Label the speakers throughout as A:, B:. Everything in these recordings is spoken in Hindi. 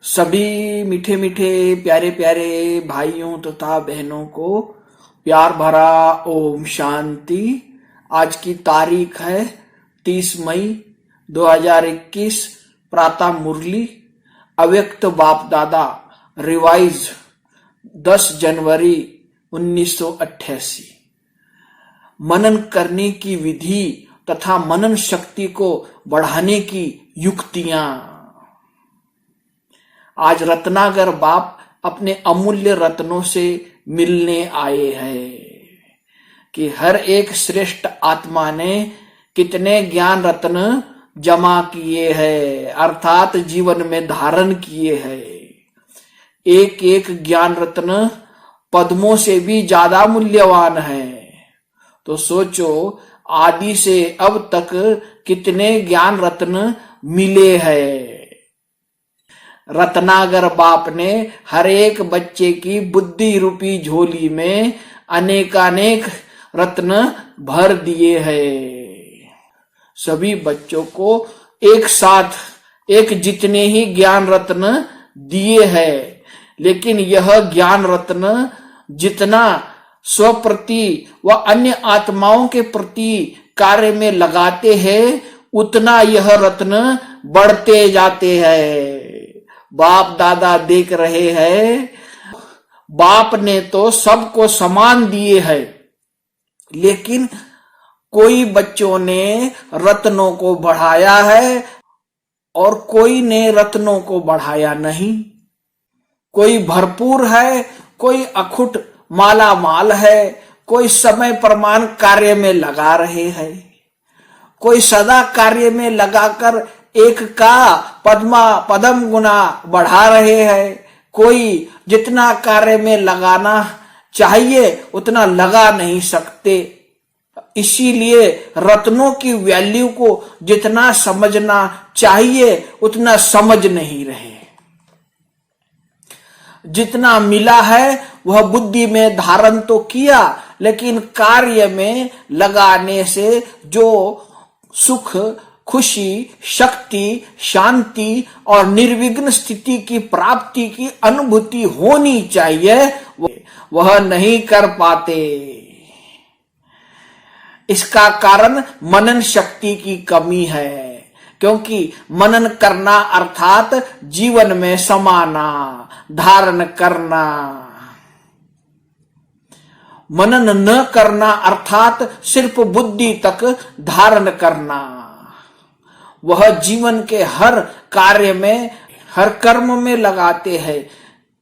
A: सभी मीठे मीठे प्यारे प्यारे भाइयों तथा बहनों को प्यार भरा ओम शांति। आज की तारीख है 30 मई 2021। प्रातः मुरली अव्यक्त बाप दादा रिवाइज 10 जनवरी 1988। मनन करने की विधि तथा मनन शक्ति को बढ़ाने की युक्तियां। आज रत्नाकर बाप अपने अमूल्य रत्नों से मिलने आए हैं कि हर एक श्रेष्ठ आत्मा ने कितने ज्ञान रत्न जमा किए हैं, अर्थात जीवन में धारण किए हैं। एक एक ज्ञान रत्न पद्मों से भी ज्यादा मूल्यवान है। तो सोचो आदि से अब तक कितने ज्ञान रत्न मिले हैं। रत्नाकर बाप ने हर एक बच्चे की बुद्धि रूपी झोली में अनेकानेक रत्न भर दिए हैं। सभी बच्चों को एक साथ एक जितने ही ज्ञान रत्न दिए हैं, लेकिन यह ज्ञान रत्न जितना स्वप्रति व अन्य आत्माओं के प्रति कार्य में लगाते हैं, उतना यह रत्न बढ़ते जाते हैं। बाप दादा देख रहे हैं, बाप ने तो सबको समान दिए हैं, लेकिन कोई बच्चों ने रत्नों को बढ़ाया है और कोई ने रत्नों को बढ़ाया नहीं। कोई भरपूर है, कोई अखुट माला माल है, कोई समय प्रमाण कार्य में लगा रहे हैं, कोई सदा कार्य में लगाकर एक का पदम गुना बढ़ा रहे हैं, कोई जितना कार्य में लगाना चाहिए उतना लगा नहीं सकते। इसीलिए रत्नों की वैल्यू को जितना समझना चाहिए उतना समझ नहीं रहे। जितना मिला है वह बुद्धि में धारण तो किया, लेकिन कार्य में लगाने से जो सुख, खुशी, शक्ति, शांति और निर्विघ्न स्थिति की प्राप्ति की अनुभूति होनी चाहिए, वह नहीं कर पाते। इसका कारण मनन शक्ति की कमी है, क्योंकि मनन करना अर्थात जीवन में समाना, धारण करना। मनन न करना अर्थात सिर्फ बुद्धि तक धारण करना। वह जीवन के हर कार्य में, हर कर्म में लगाते हैं,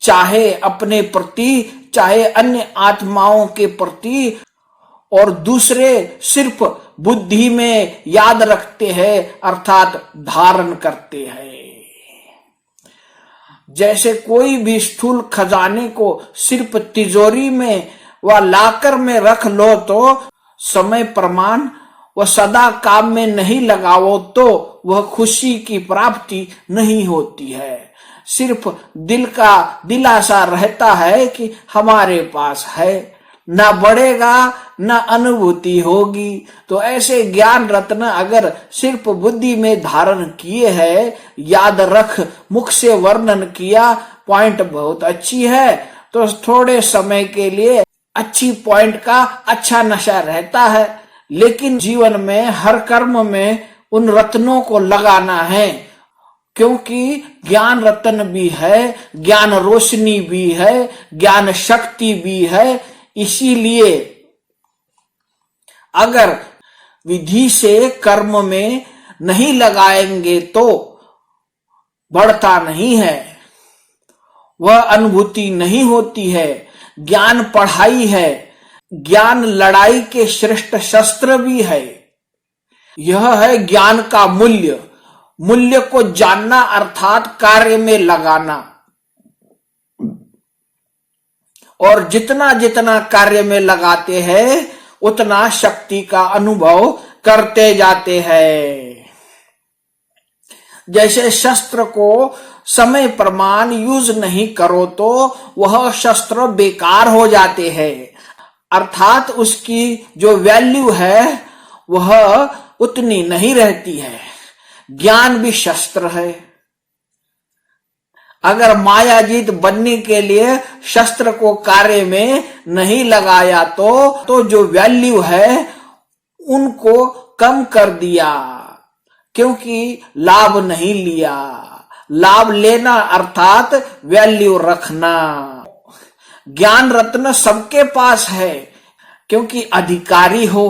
A: चाहे अपने प्रति, चाहे अन्य आत्माओं के प्रति, और दूसरे सिर्फ बुद्धि में याद रखते हैं अर्थात धारण करते हैं। जैसे कोई भी स्थूल खजाने को सिर्फ तिजोरी में व लाकर में रख लो तो समय प्रमाण वह सदा काम में नहीं लगाओ तो वह खुशी की प्राप्ति नहीं होती है। सिर्फ दिल का दिलासा रहता है कि हमारे पास है, न बढ़ेगा न अनुभूति होगी। तो ऐसे ज्ञान रत्न अगर सिर्फ बुद्धि में धारण किए हैं, याद रख, मुख से वर्णन किया, पॉइंट बहुत अच्छी है, तो थोड़े समय के लिए अच्छी पॉइंट का अच्छा नशा रहता है, लेकिन जीवन में हर कर्म में उन रत्नों को लगाना है, क्योंकि ज्ञान रत्न भी है, ज्ञान रोशनी भी है, ज्ञान शक्ति भी है। इसीलिए अगर विधि से कर्म में नहीं लगाएंगे तो बढ़ता नहीं है, वह अनुभूति नहीं होती है। ज्ञान पढ़ाई है, ज्ञान लड़ाई के श्रेष्ठ शस्त्र भी है। यह है ज्ञान का मूल्य। मूल्य को जानना अर्थात कार्य में लगाना, और जितना जितना कार्य में लगाते हैं उतना शक्ति का अनुभव करते जाते हैं। जैसे शस्त्र को समय प्रमाण यूज नहीं करो तो वह शस्त्र बेकार हो जाते हैं, अर्थात उसकी जो वैल्यू है वह उतनी नहीं रहती है। ज्ञान भी शस्त्र है। अगर मायाजीत बनने के लिए शस्त्र को कार्य में नहीं लगाया तो जो वैल्यू है उनको कम कर दिया, क्योंकि लाभ नहीं लिया। लाभ लेना अर्थात वैल्यू रखना। ज्ञान रत्न सबके पास है क्योंकि अधिकारी हो,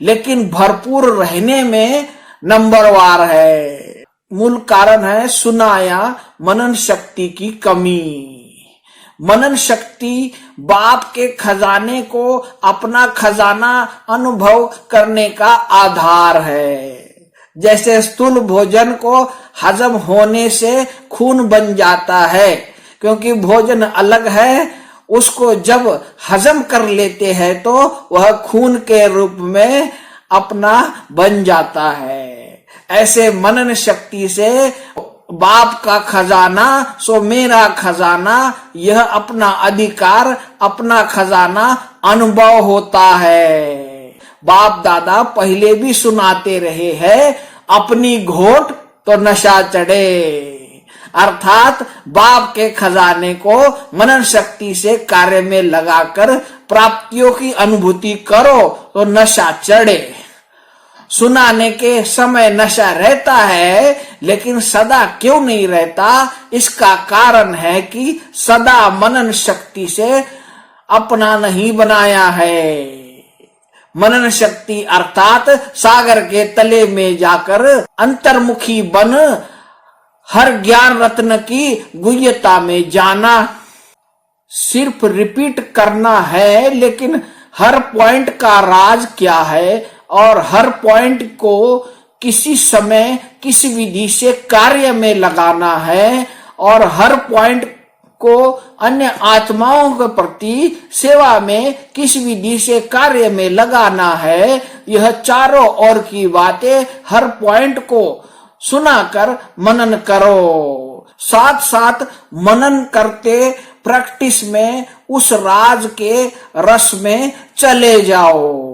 A: लेकिन भरपूर रहने में नंबरवार है। मूल कारण है सुनाया मनन शक्ति की कमी। मनन शक्ति बाप के खजाने को अपना खजाना अनुभव करने का आधार है। जैसे स्थूल भोजन को हजम होने से खून बन जाता है, क्योंकि भोजन अलग है, उसको जब हजम कर लेते हैं तो वह खून के रूप में अपना बन जाता है। ऐसे मनन शक्ति से बाप का खजाना सो मेरा खजाना, यह अपना अधिकार, अपना खजाना अनुभव होता है। बाप दादा पहले भी सुनाते रहे हैं, अपनी घोट तो नशा चढ़े, अर्थात बाप के खजाने को मनन शक्ति से कार्य में लगाकर प्राप्तियों की अनुभूति करो तो नशा चढ़े। सुनाने के समय नशा रहता है, लेकिन सदा क्यों नहीं रहता? इसका कारण है कि सदा मनन शक्ति से अपना नहीं बनाया है। मनन शक्ति अर्थात सागर के तले में जाकर अंतर्मुखी बन हर ज्ञान रत्न की गुह्यता में जाना। सिर्फ रिपीट करना है, लेकिन हर पॉइंट का राज क्या है और हर पॉइंट को किसी समय किस विधि से कार्य में लगाना है और हर पॉइंट को अन्य आत्माओं के प्रति सेवा में किस विधि से कार्य में लगाना है। यह चारों ओर की बातें हर पॉइंट को सुनाकर मनन करो। साथ साथ मनन करते प्रैक्टिस में उस राज के रस में चले जाओ।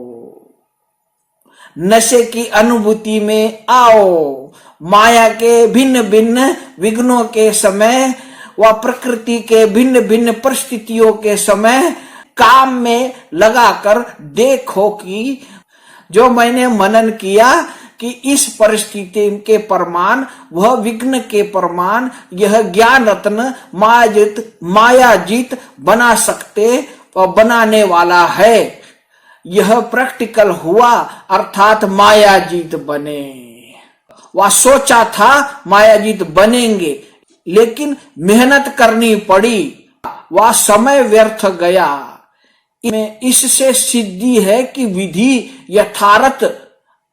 A: नशे की अनुभूति में आओ। माया के भिन्न भिन्न विघ्नों के समय व प्रकृति के भिन्न भिन्न परिस्थितियों के समय काम में लगाकर देखो कि जो मैंने मनन किया कि इस परिस्थिति के प्रमाण, वह विघ्न के प्रमाण, यह ज्ञान रत्न मायाजीत बना सकते और बनाने वाला है। यह प्रैक्टिकल हुआ, अर्थात मायाजीत बने। वह सोचा था मायाजीत बनेंगे, लेकिन मेहनत करनी पड़ी, वह समय व्यर्थ गया। इससे सिद्धि है कि विधि यथार्थ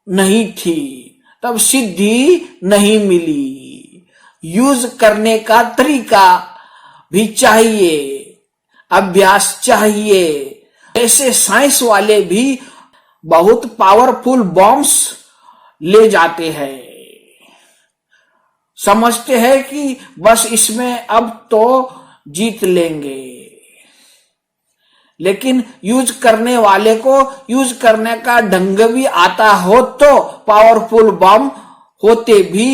A: नहीं थी, तब सिद्धि नहीं मिली। यूज करने का तरीका भी चाहिए, अभ्यास चाहिए। ऐसे साइंस वाले भी बहुत पावरफुल बॉम्ब्स ले जाते हैं, समझते हैं कि बस इसमें अब तो जीत लेंगे, लेकिन यूज करने वाले को यूज करने का ढंग भी आता हो तो पावरफुल बम होते भी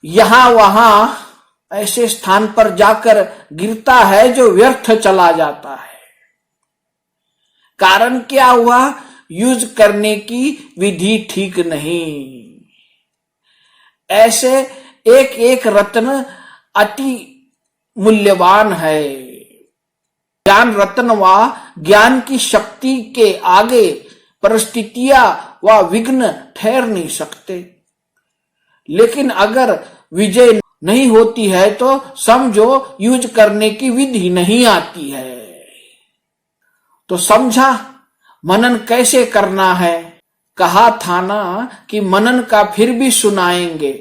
A: यहां वहां ऐसे स्थान पर जाकर गिरता है जो व्यर्थ चला जाता है। कारण क्या हुआ? यूज करने की विधि ठीक नहीं। ऐसे एक एक रत्न अति मूल्यवान है। ज्ञान रत्न व ज्ञान की शक्ति के आगे परिस्थितियां व विघ्न ठहर नहीं सकते। लेकिन अगर विजय नहीं होती है तो समझो यूज करने की विधि नहीं आती है। तो समझा मनन कैसे करना है? कहा था ना कि मनन का फिर भी सुनाएंगे।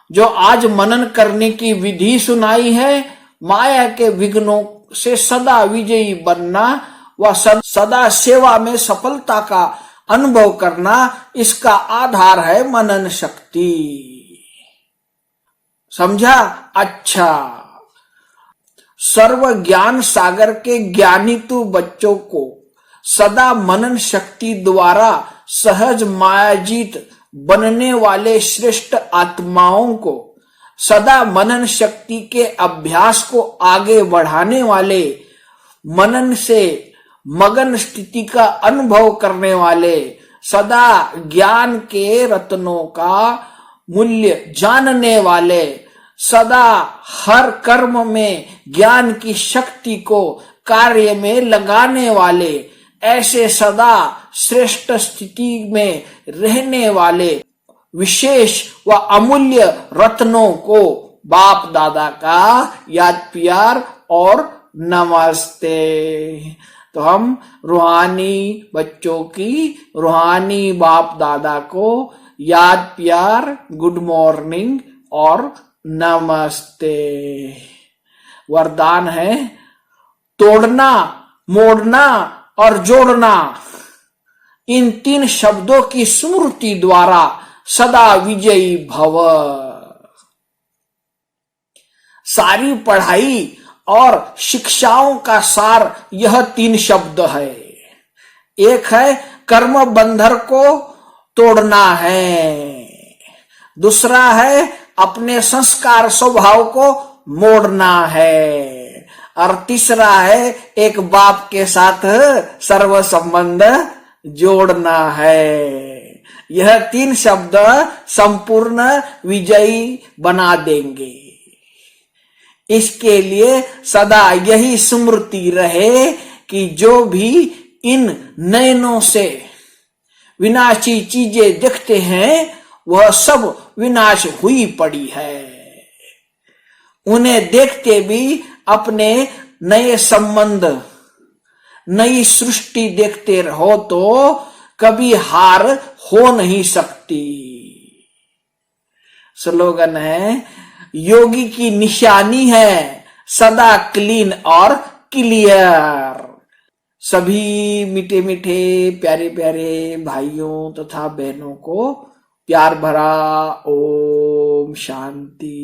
A: जो आज मनन करने की विधि सुनाई है, माया के विघ्नों से सदा विजयी बनना व सदा सेवा में सफलता का अनुभव करना, इसका आधार है मनन शक्ति। समझा? अच्छा, सर्व ज्ञान सागर के ज्ञानितु बच्चों को सदा मनन शक्ति द्वारा सहज मायाजीत बनने वाले श्रेष्ठ आत्माओं को सदा मनन शक्ति के अभ्यास को आगे बढ़ाने वाले, मनन से मगन स्थिति का अनुभव करने वाले, सदा ज्ञान के रत्नों का मूल्य जानने वाले, सदा हर कर्म में ज्ञान की शक्ति को कार्य में लगाने वाले, ऐसे सदा श्रेष्ठ स्थिति में रहने वाले विशेष व अमूल्य रत्नों को बाप दादा का याद प्यार और नमस्ते। तो हम रूहानी बच्चों की रूहानी बाप दादा को याद प्यार, गुड मॉर्निंग और नमस्ते। वरदान है तोड़ना, मोड़ना और जोड़ना, इन 3 शब्दों की स्मृति द्वारा सदा विजयी भव। सारी पढ़ाई और शिक्षाओं का सार यह 3 शब्द है। एक है कर्म बंधन को तोड़ना है, दूसरा है अपने संस्कार स्वभाव को मोड़ना है, और तीसरा है एक बाप के साथ सर्व संबंध जोड़ना है। यह 3 शब्द संपूर्ण विजयी बना देंगे। इसके लिए सदा यही स्मृति रहे कि जो भी इन नयनों से विनाशी चीजें देखते हैं वह सब विनाश हुई पड़ी है। उन्हें देखते भी अपने नए संबंध, नई सृष्टि देखते रहो तो कभी हार हो नहीं सकती। स्लोगन है योगी की निशानी है सदा क्लीन और क्लियर। सभी मीठे मीठे प्यारे प्यारे भाइयों तथा बहनों को प्यार भरा ओम शांति।